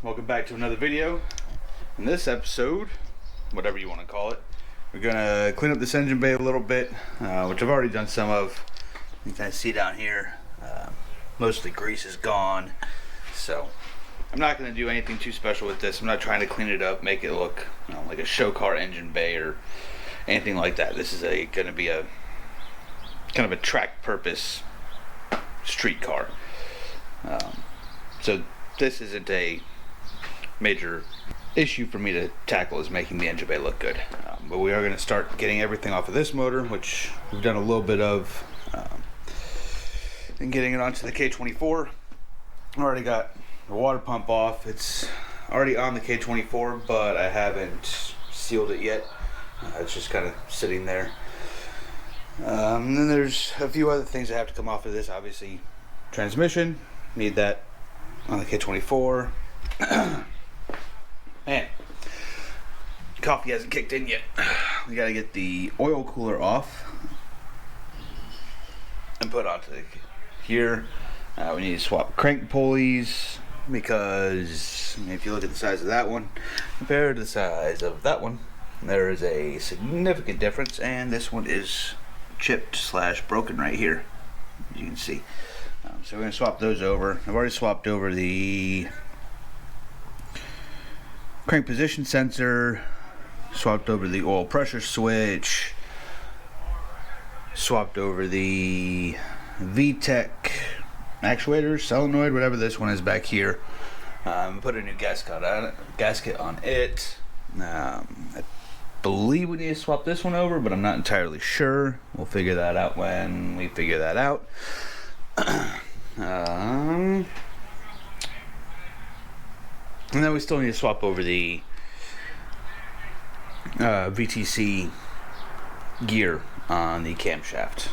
welcome back to another video. In this episode, whatever you want to call it, we're gonna clean up this engine bay a little bit, which I've already done some of. You can see down here, most of the grease is gone, so I'm not gonna do anything too special with this. I'm not trying to clean it up, make it look like a show car engine bay or anything like that. This is gonna be a kind of a track purpose street car. So this isn't a major issue for me to tackle, is making the engine bay look good. But we are going to start getting everything off of this motor, which we've done a little bit of, and getting it onto the K24. I already got the water pump off. It's already on the K24, but I haven't sealed it yet. It's just kind of sitting there. And then there's a few other things that have to come off of this. Obviously, transmission, need that on the K24. Man, coffee hasn't kicked in yet. We gotta get the oil cooler off and put onto here. We need to swap crank pulleys because if you look at the size of that one compared to the size of that one, there is a significant difference, and this one is chipped / broken right here, as you can see. So we're going to swap those over. I've already swapped over the crank position sensor, swapped over the oil pressure switch, swapped over the VTEC actuator, solenoid, whatever this one is back here. Put a new gasket on it. I believe we need to swap this one over, but I'm not entirely sure. We'll figure that out when we figure that out. And then we still need to swap over the VTC gear on the camshaft,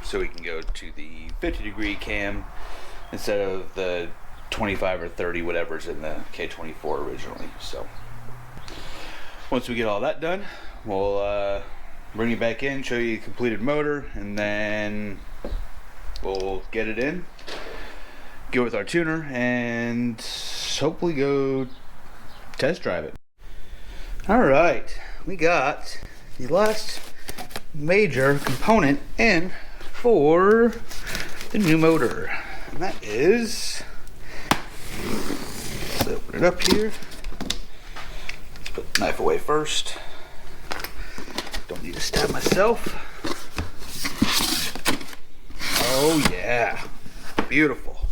so we can go to the 50-degree cam instead of the 25 or 30, whatever's in the K24 originally. So once we get all that done, we'll bring you back in, show you the completed motor, and then we'll get it in, go with our tuner, and hopefully go test drive it. Alright, we got the last major component in for the new motor, and that is, let's open it up here. Let's put the knife away first. Don't need to stab myself. Oh yeah, beautiful.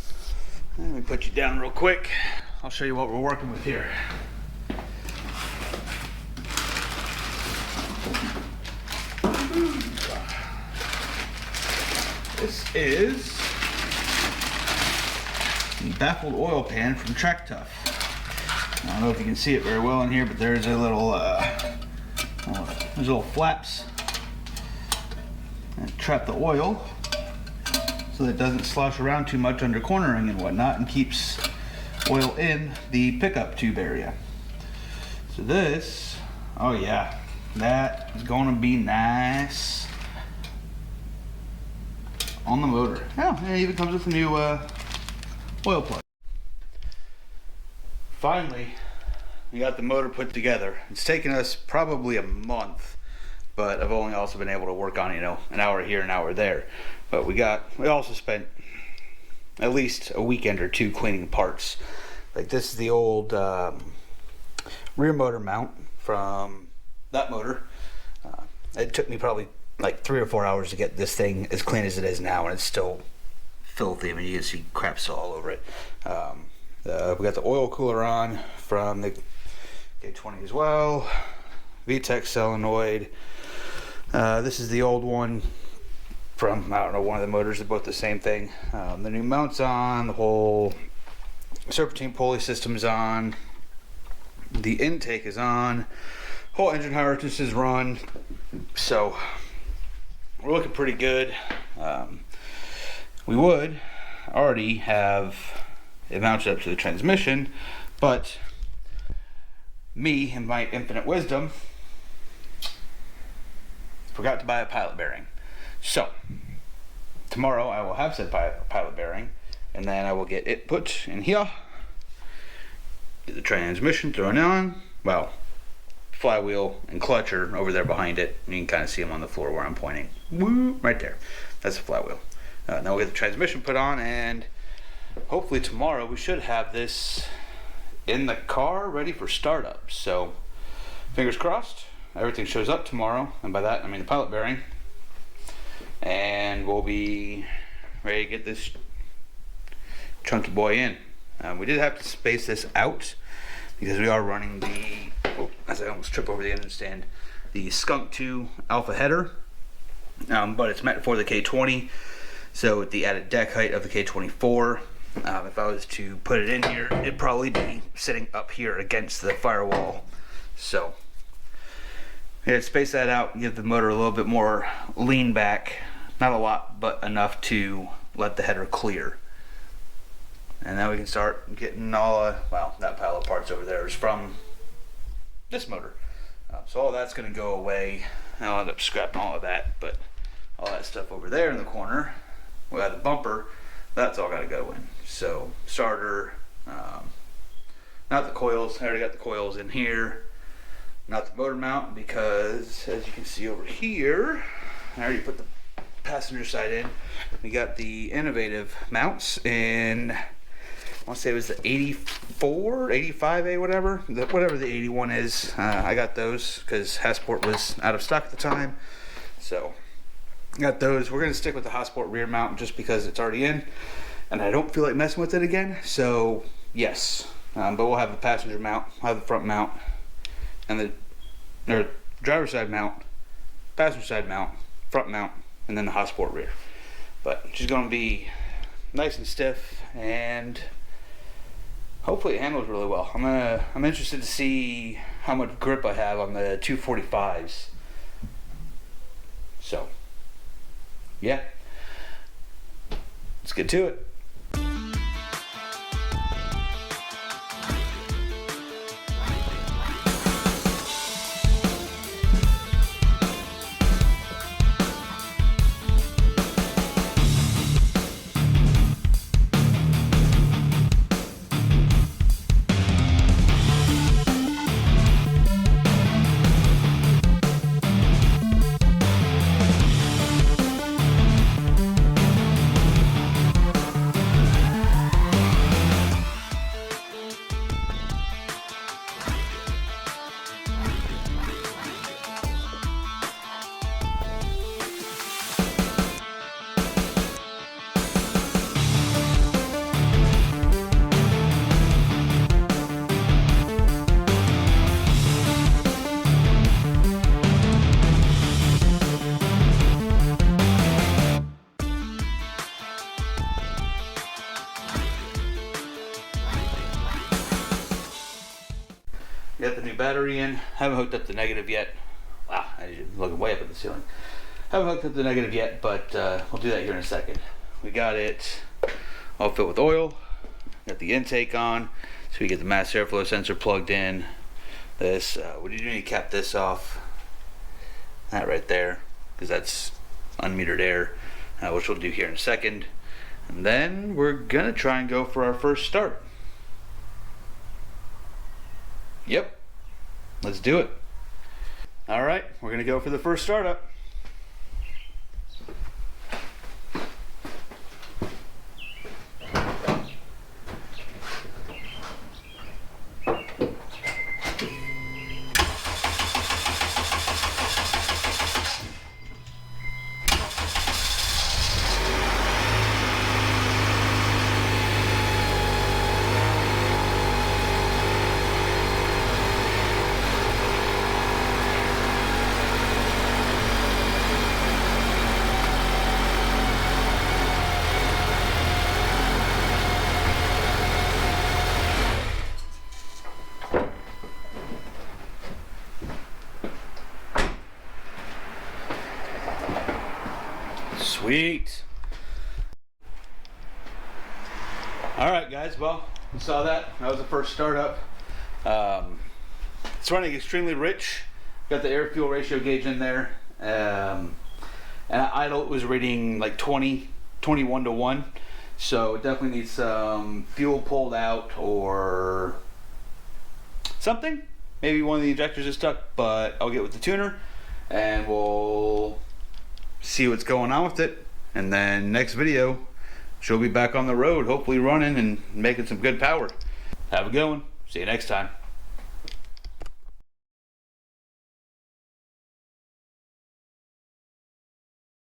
Let me put you down real quick. I'll show you what we're working with here. This is the baffled oil pan from Track Tough. I don't know if you can see it very well in here, but there's a little there's little flaps that trap the oil, so that it doesn't slosh around too much under cornering and whatnot, and keeps oil in the pickup tube area. So this, oh yeah, that is going to be nice on the motor. Yeah, and it even comes with a new oil plug. Finally, we got the motor put together. It's taken us probably a month, but I've only also been able to work on, an hour here, an hour there. But we also spent at least a weekend or two cleaning parts. Like this is the old rear motor mount from that motor. It took me probably like 3 or 4 hours to get this thing as clean as it is now, and it's still filthy. I mean, you can see crap all over it. We got the oil cooler on from the K20 as well. VTEC solenoid. This is the old one from, I don't know, one of the motors. They're both the same thing. The new mount's on, the whole serpentine pulley system's on, the intake is on, whole engine harness is run, so we're looking pretty good. We would already have it mounted up to the transmission, but me, in my infinite wisdom, forgot to buy a pilot bearing. So tomorrow I will have said pilot bearing, and then I will get it put in here, get the transmission thrown on. Well, flywheel and clutch are over there behind it. You can kind of see them on the floor where I'm pointing. Woo, right there. That's the flywheel. Now we'll get the transmission put on, and hopefully tomorrow we should have this in the car ready for startup. So fingers crossed, everything shows up tomorrow, and by that I mean the pilot bearing, and we'll be ready to get this chunky boy in. We did have to space this out because we are running the, oh, as I almost trip over the engine stand, the Skunk 2 Alpha header, but it's meant for the K20, so with the added deck height of the K24, if I was to put it in here, it'd probably be sitting up here against the firewall. So yeah, space that out, give the motor a little bit more lean back, not a lot, but enough to let the header clear. And now we can start getting all, well, that pile of parts over there is from this motor. So all that's going to go away. I'll end up scrapping all of that, but all that stuff over there in the corner, we have the bumper, that's all got to go in. So starter, not the coils, I already got the coils in here. Not the motor mount, because as you can see over here, I already put the passenger side in. We got the innovative mounts in, I want to say it was the 84, 85A, whatever the 81 is. I got those because Hasport was out of stock at the time. So got those. We're going to stick with the Hasport rear mount just because it's already in, and I don't feel like messing with it again. So yes, but we'll have the passenger mount, we'll have the front mount, and the driver's side mount, passenger side mount, front mount, and then the Hasport rear. But she's going to be nice and stiff, and hopefully it handles really well. I'm interested to see how much grip I have on the 245s. So yeah, let's get to it. Got the new battery in. Haven't hooked up the negative yet. Wow, I'm looking way up at the ceiling. Haven't hooked up the negative yet, but we'll do that here in a second. We got it all filled with oil. Got the intake on, so we get the mass airflow sensor plugged in. This, what do you do? You cap this off. That right there, because that's unmetered air, which we'll do here in a second. And then we're gonna try and go for our first start. Yep, let's do it. All right, we're gonna go for the first startup. Sweet. All right, guys. Well, you saw that. That was the first startup. It's running extremely rich. Got the air fuel ratio gauge in there. And at idle, it was rating like 21 to 1. So it definitely needs some fuel pulled out or something. Maybe one of the injectors is stuck, but I'll get with the tuner and we'll see what's going on with it. And then next video, she'll be back on the road, hopefully running and making some good power. Have a good one. See you next time.